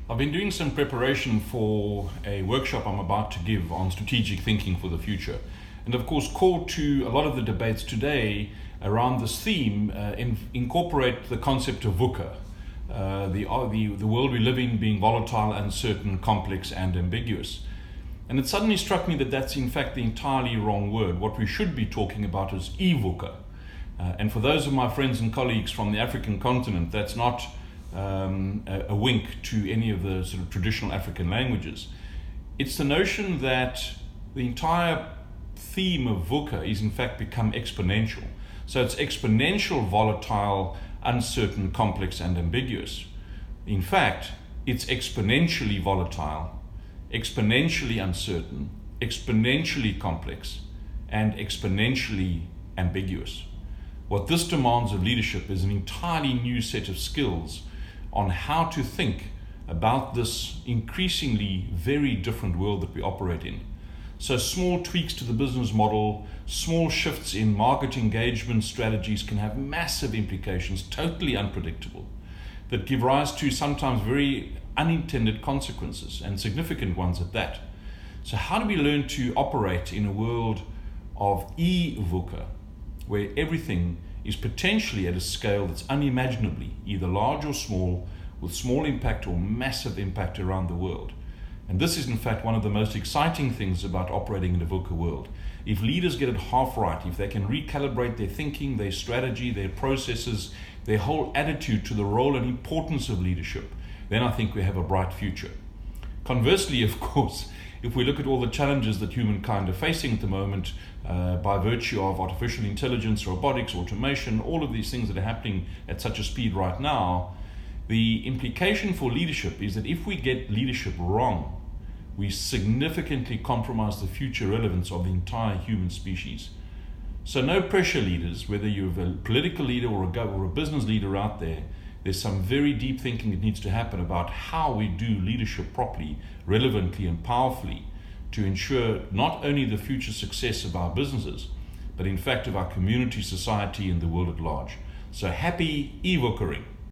I've been doing some preparation for a workshop I'm about to give on strategic thinking for the future. And of course, core to a lot of the debates today around this theme incorporate the concept of VUCA, the world we live in being volatile, uncertain, complex, and ambiguous. And it suddenly struck me that that's in fact the entirely wrong word. What we should be talking about is E-VUCA. And for those of my friends and colleagues from the African continent, that's not a wink to any of the sort of traditional African languages. It's the notion that the entire theme of VUCA is in fact become exponential. So it's exponential, volatile, uncertain, complex, and ambiguous. In fact, it's exponentially volatile, exponentially uncertain, exponentially complex, and exponentially ambiguous. What this demands of leadership is an entirely new set of skills on how to think about this increasingly very different world that we operate in. So small tweaks to the business model, small shifts in market engagement strategies can have massive implications, totally unpredictable, that give rise to sometimes very unintended consequences, and significant ones at that. So how do we learn to operate in a world of E-VUCA, where everything is potentially at a scale that's unimaginably either large or small, with small impact or massive impact around the world? And this is in fact one of the most exciting things about operating in the VUCA world. If leaders get it half right, if they can recalibrate their thinking, their strategy, their processes, their whole attitude to the role and importance of leadership, then I think we have a bright future. Conversely, of course, if we look at all the challenges that humankind are facing at the moment by virtue of artificial intelligence, robotics, automation, all of these things that are happening at such a speed right now, the implication for leadership is that if we get leadership wrong, we significantly compromise the future relevance of the entire human species. So no pressure, leaders, whether you're a political leader or a business leader out there, there's some very deep thinking that needs to happen about how we do leadership properly, relevantly, and powerfully to ensure not only the future success of our businesses, but in fact of our community, society, and the world at large. So happy E-VUCAing.